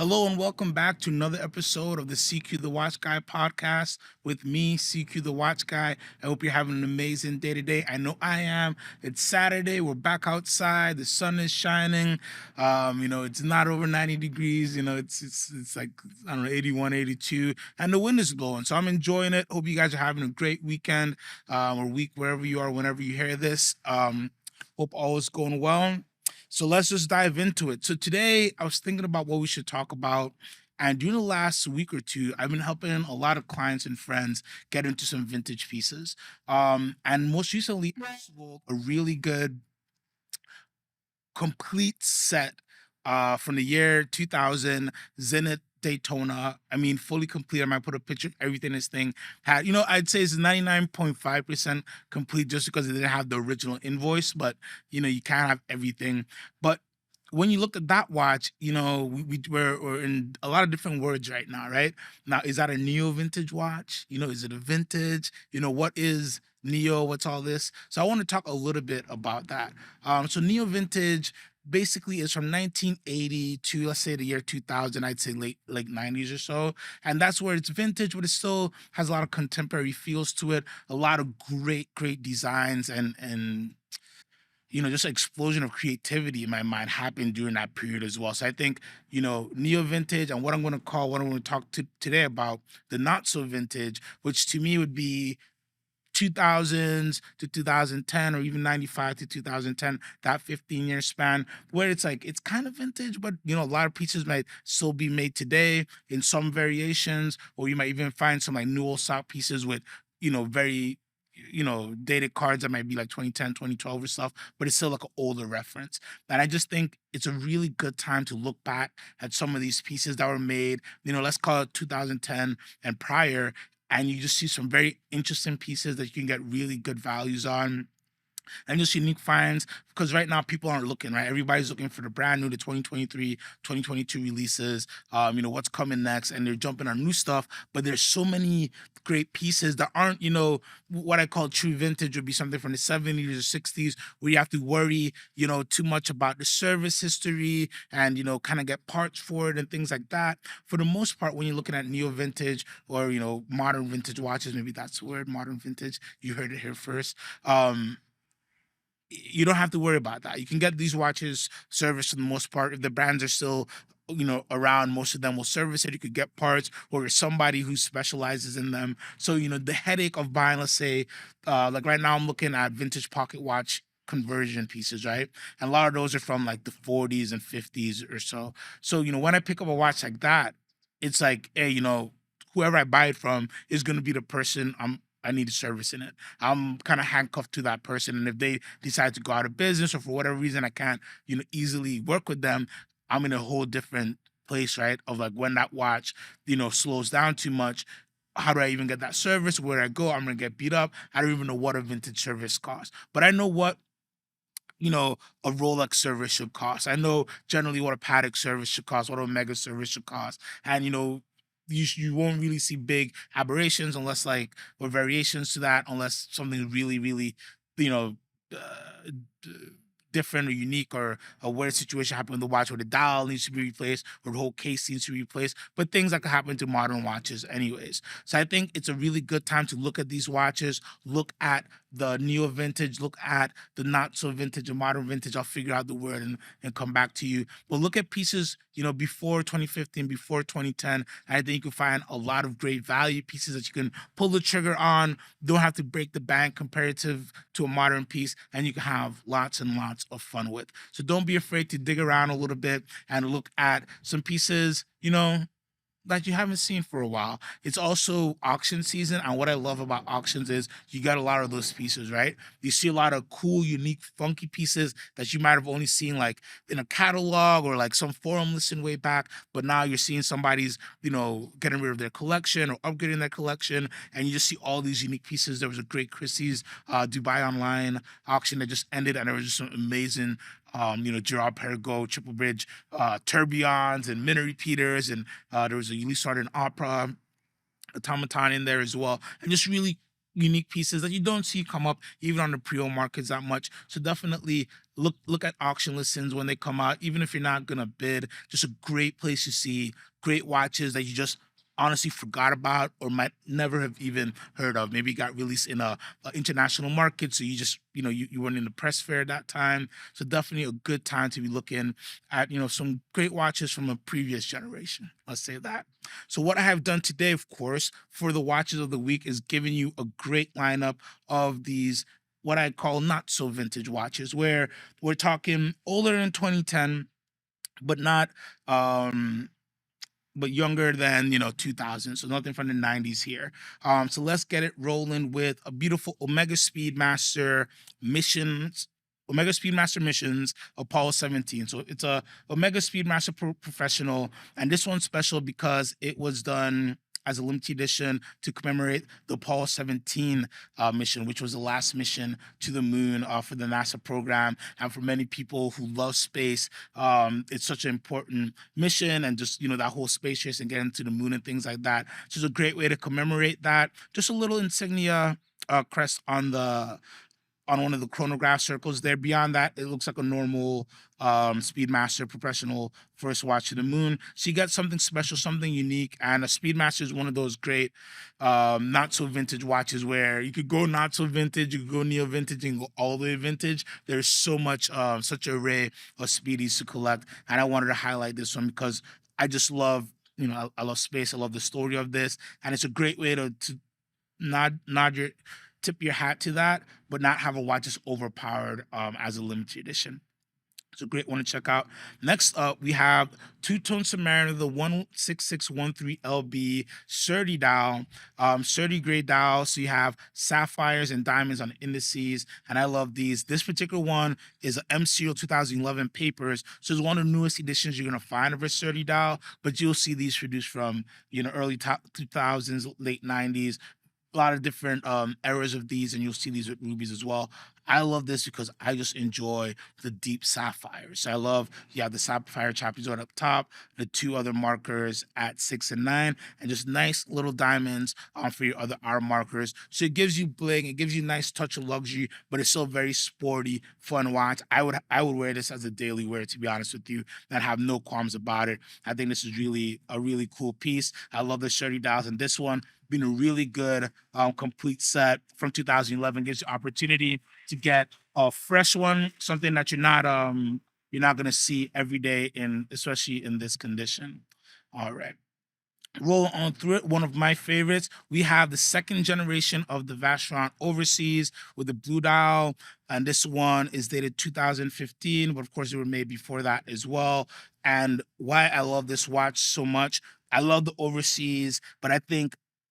Hello and welcome back to another episode of the CQ the Watch Guy podcast with me, CQ the Watch Guy. I hope you're having an amazing day today. I know I am. It's Saturday. We're back outside. The sun is shining. It's not over 90 degrees. It's like, I don't know, 81, 82, and the wind is blowing. So I'm enjoying it. Hope you guys are having a great weekend or week, wherever you are, whenever you hear this. Hope all is going well. So let's just dive into it. So today I was thinking about what we should talk about. And during the last week or two, I've been helping a lot of clients and friends get into some vintage pieces. And most recently, I sold a really good complete set from the year 2000 Zenith Daytona. I mean, fully complete. I might put a picture of everything this thing had. I'd say it's 99.5% complete just because it didn't have the original invoice, but you can't have everything. But when you look at that watch, we're in a lot of different words right now, right? Now, is that a neo vintage watch? Is it a vintage? What is neo? What's all this? So I want to talk a little bit about that. So neo vintage basically is from 1980 to, let's say, the year 2000. I'd say late 90s or so, and that's where it's vintage, but it still has a lot of contemporary feels to it, a lot of great designs, and just explosion of creativity in my mind happened during that period as well. So I think, neo vintage and what I'm going to talk to today about, the not so vintage, which to me would be 2000s to 2010, or even 95 to 2010, that 15-year span, where it's like it's kind of vintage, but a lot of pieces might still be made today in some variations, or you might even find some like new old stock pieces with very dated cards that might be like 2010, 2012 or stuff, but it's still like an older reference. And I just think it's a really good time to look back at some of these pieces that were made, let's call it 2010 and prior, and you just see some very interesting pieces that you can get really good values on and just unique finds, because right now people aren't looking, right? Everybody's looking for the brand new, the 2023, 2022 releases, what's coming next, and they're jumping on new stuff. But there's so many great pieces that aren't, what I call true vintage would be something from the 70s or 60s, where you have to worry, too much about the service history and, kind of get parts for it and things like that. For the most part, when you're looking at neo vintage or, modern vintage watches, maybe that's the word, modern vintage, you heard it here first. You don't have to worry about that. You can get these watches serviced for the most part. If the brands are still, around, most of them will service it. You could get parts, or somebody who specializes in them. So, the headache of buying, let's say, like right now I'm looking at vintage pocket watch conversion pieces, right? And a lot of those are from like the 40s and 50s or so. So, when I pick up a watch like that, it's like, hey, whoever I buy it from is going to be the person I need to service in it. I'm kind of handcuffed to that person. And if they decide to go out of business, or for whatever reason I can't, easily work with them, I'm in a whole different place, right? Of like when that watch, slows down too much. How do I even get that service? Where I go, I'm gonna get beat up. I don't even know what a vintage service costs. But I know what a Rolex service should cost. I know generally what a Patek service should cost, what a Omega service should cost. And you won't really see big aberrations unless like, or variations to that, unless something really you know uh, d- different or unique, or a weird situation happened with the watch where the dial needs to be replaced or the whole case needs to be replaced, but things that could happen to modern watches anyways. So I think it's a really good time to look at these watches, look at the neo vintage, look at the not so vintage and modern vintage. I'll figure out the word and come back to you. But look at pieces, before 2015, before 2010. And I think you can find a lot of great value pieces that you can pull the trigger on. Don't have to break the bank comparative to a modern piece, and you can have lots and lots of fun with. So don't be afraid to dig around a little bit and look at some pieces, that you haven't seen for a while. It's also auction season, and what I love about auctions is you got a lot of those pieces, right? You see a lot of cool, unique, funky pieces that you might have only seen like in a catalog or like some forum listing way back, but now you're seeing somebody's, getting rid of their collection or upgrading their collection, and you just see all these unique pieces. There was a great Christie's Dubai online auction that just ended, and there was just some amazing Gerard Perregaux, Triple Bridge, tourbillons and minute repeaters, and there was a Ulysse Arden opera automaton in there as well, and just really unique pieces that you don't see come up even on the pre-owned markets that much. So definitely look at auction listings when they come out, even if you're not gonna bid. Just a great place to see great watches that you just honestly forgot about or might never have even heard of. Maybe it got released in a international market, so you just you weren't in the press fair at that time. So definitely a good time to be looking at some great watches from a previous generation. Let's say that. So what I have done today, of course, for the watches of the week is giving you a great lineup of these what I call not so vintage watches, where we're talking older than 2010, but not but younger than 2000, so nothing from the 90s here. So let's get it rolling with a beautiful missions Omega Speedmaster missions Apollo 17. So it's a Omega Speedmaster Professional, and this one's special because it was done as a limited edition to commemorate the Apollo 17 mission, which was the last mission to the moon for the NASA program. And for many people who love space, it's such an important mission, and just that whole space race and getting to the moon and things like that. So it's a great way to commemorate that. Just a little insignia crest on one of the chronograph circles there. Beyond that, it looks like a normal Speedmaster Professional first watch to the moon. So you got something special, something unique, and a Speedmaster is one of those great not so vintage watches where you could go not so vintage, you could go neo vintage, and go all the way vintage. There's so much, such an array of speedies to collect, and I wanted to highlight this one because I just love, I love space. I love the story of this, and it's a great way to nod your tip your hat to that, but not have a watch that's overpowered as a limited edition. It's a great one to check out. Next up, we have two-tone Submariner, the 16613LB Surdy dial, Surdy gray dial. So you have sapphires and diamonds on the indices, and I love these. This particular one is an M Serial 2011 papers, so it's one of the newest editions you're gonna find of a Surdy dial. But you'll see these produced from early 2000s, late 90s, a lot of different eras of these, and you'll see these with rubies as well. I love this because I just enjoy the deep sapphires. So I love, the sapphire trapezoid up top, the two other markers at 6 and 9, and just nice little diamonds for your other R markers. So it gives you bling, it gives you a nice touch of luxury, but it's still very sporty, fun watch. I would wear this as a daily wear, to be honest with you, and have no qualms about it. I think this is really a really cool piece. I love the Shirley dials, and this one being a really good complete set from 2011 gives you opportunity to get a fresh one, something that you're not gonna see every day, especially in this condition. All right. Roll on through it. One of my favorites. We have the second generation of the Vacheron Overseas with the blue dial, and this one is dated 2015, but of course, they were made before that as well. And why I love this watch so much, I love the Overseas, but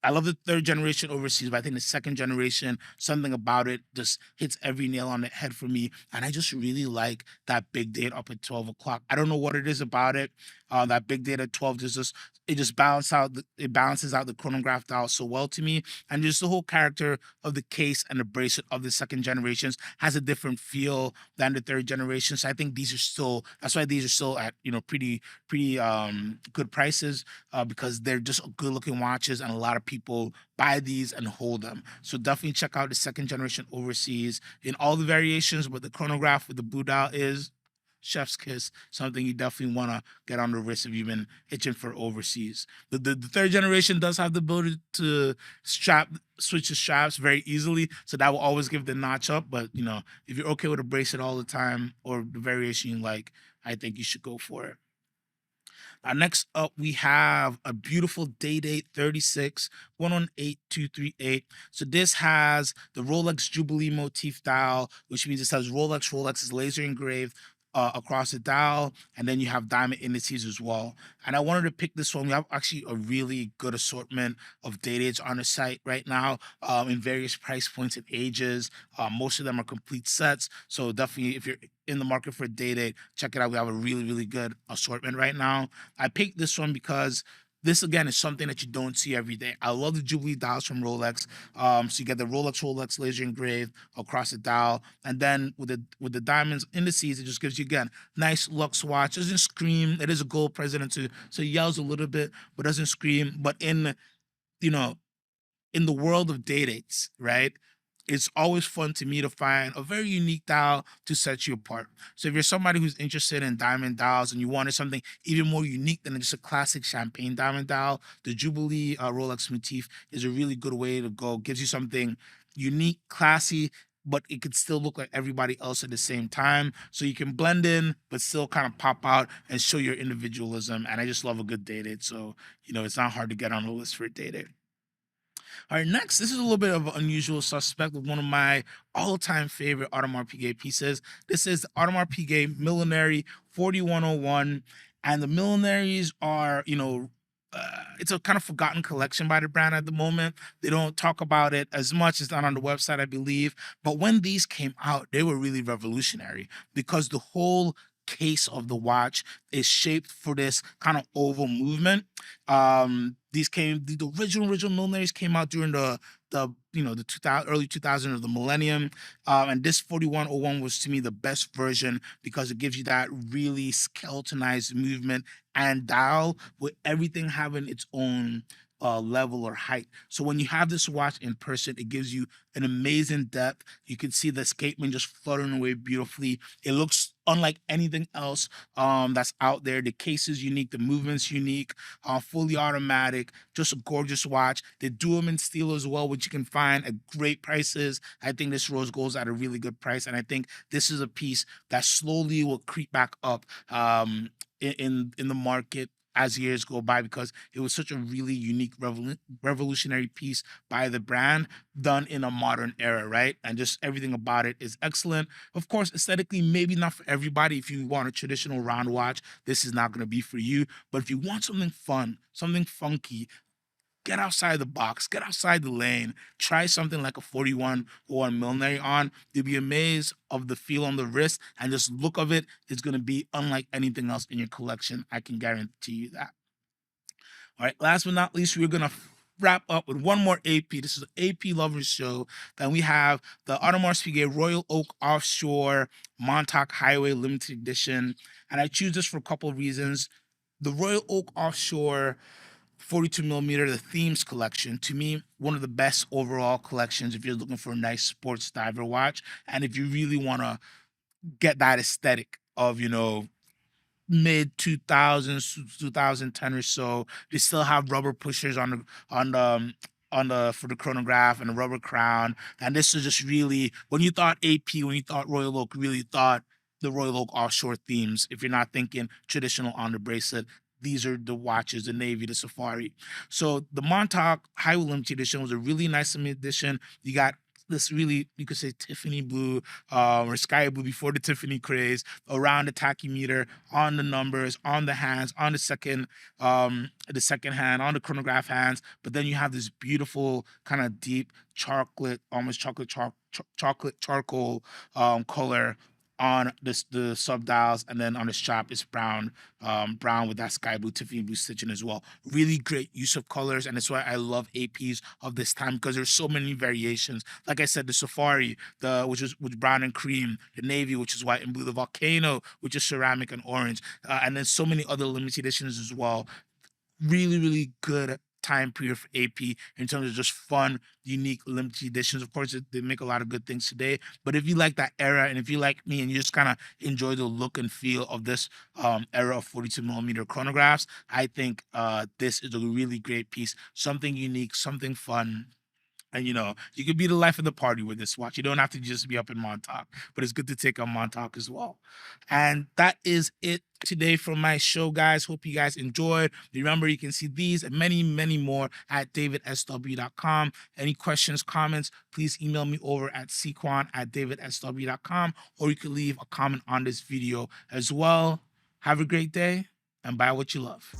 I love the third generation Overseas, but I think the second generation, something about it just hits every nail on the head for me. And I just really like that big date up at 12 o'clock. I don't know what it is about it. That big date at 12 it just balances out the chronograph dial so well to me. And just the whole character of the case and the bracelet of the second generations has a different feel than the third generation. So I think that's why these are still at pretty good prices, because they're just good looking watches, and a lot of people buy these and hold them. So definitely check out the second generation Overseas in all the variations, but the chronograph with the blue dial is chef's kiss, something you definitely want to get on the wrist if you've been itching for Overseas. The third generation does have the ability to switch the straps very easily, so that will always give the notch up. But if you're okay with a bracelet all the time or the variation you like, I think you should go for it. Next up, we have a beautiful Day-Date 36 118238. So this has the Rolex Jubilee motif dial, which means it says Rolex. Rolex is laser engraved across the dial, and then you have diamond indices as well. And I wanted to pick this one. We have actually a really good assortment of Day-Dates on the site right now, in various price points and ages. Most of them are complete sets, so definitely if you're in the market for a Day-Date, check it out. We have a really, really good assortment right now. I picked this one because this again is something that you don't see every day. I love the Jubilee dials from Rolex. So you get the Rolex laser engraved across the dial, and then with the diamonds indices, it just gives you again nice luxe watch. Doesn't scream. It is a gold president, so it yells a little bit, but doesn't scream. But in you know in the world of dates, right? It's always fun to me to find a very unique dial to set you apart. So if you're somebody who's interested in diamond dials and you wanted something even more unique than just a classic champagne diamond dial, the Jubilee Rolex Motif is a really good way to go. Gives you something unique, classy, but it could still look like everybody else at the same time. So you can blend in, but still kind of pop out and show your individualism. And I just love a good dated. So, it's not hard to get on the list for a dated. All right, next, this is a little bit of an unusual suspect with one of my all-time favorite Audemars Piguet pieces. This is the Audemars Piguet Millenary 4101, and the Millenaries are, it's a kind of forgotten collection by the brand at the moment. They don't talk about it as much. It's not on the website, I believe. But when these came out, they were really revolutionary because the whole case of the watch is shaped for this kind of oval movement. The original Millenaries came out during the 2000, early 2000 of the millennium. And this 4101 was to me the best version because it gives you that really skeletonized movement and dial with everything having its own level or height. So when you have this watch in person, it gives you an amazing depth. You can see the escapement just fluttering away beautifully. It looks unlike anything else that's out there. The case is unique, the movement's unique, fully automatic, just a gorgeous watch. They do them in steel as well, which you can find at great prices. I think this rose gold's at a really good price, and I think this is a piece that slowly will creep back up in the market as years go by because it was such a really unique revolutionary piece by the brand done in a modern era, right? And just everything about it is excellent. Of course, aesthetically, maybe not for everybody. If you want a traditional round watch, this is not going to be for you. But if you want something fun, something funky, get outside the box, get outside the lane, try something like a 41 or a Millenary on. You'll be amazed of the feel on the wrist, and just look of it is going to be unlike anything else in your collection. I can guarantee you that. All right, last but not least, we're going to wrap up with one more AP. This is an AP Lovers show. Then we have the Audemars Piguet Royal Oak Offshore Montauk Highway Limited Edition. And I choose this for a couple of reasons. The Royal Oak Offshore 42 millimeter, the themes collection, to me, one of the best overall collections if you're looking for a nice sports diver watch. And if you really want to get that aesthetic of, mid 2000s, 2010 or so, they still have rubber pushers on the for the chronograph and the rubber crown. And this is just really, when you thought AP, when you thought Royal Oak, really thought the Royal Oak Offshore themes. If you're not thinking traditional on the bracelet, these are the watches, the Navy, the Safari. So the Montauk Highway Limited Edition was a really nice limited edition. You got this really, you could say Tiffany blue or sky blue before the Tiffany craze, around the tachymeter, on the numbers, on the hands, on the second hand, on the chronograph hands. But then you have this beautiful kind of deep chocolate, almost chocolate charcoal color on the sub dials, and then on the strap is brown with that sky blue Tiffany blue stitching as well. Really great use of colors, and that's why I love APs of this time because there's so many variations. Like I said, the Safari, which is brown and cream, the Navy, which is white and blue, the Volcano, which is ceramic and orange, and then so many other limited editions as well. Really, really good time period for AP in terms of just fun, unique, limited editions. Of course, they make a lot of good things today. But if you like that era, and if you like me, and you just kind of enjoy the look and feel of this era of 42 millimeter chronographs, I think this is a really great piece. Something unique, something fun. And you could be the life of the party with this watch. You don't have to just be up in Montauk, but it's good to take on Montauk as well. And that is it today from my show, guys. Hope you guys enjoyed. Remember, you can see these and many, many more at DavidSW.com. Any questions, comments, please email me over at cquan@DavidSW.com, or you can leave a comment on this video as well. Have a great day and buy what you love.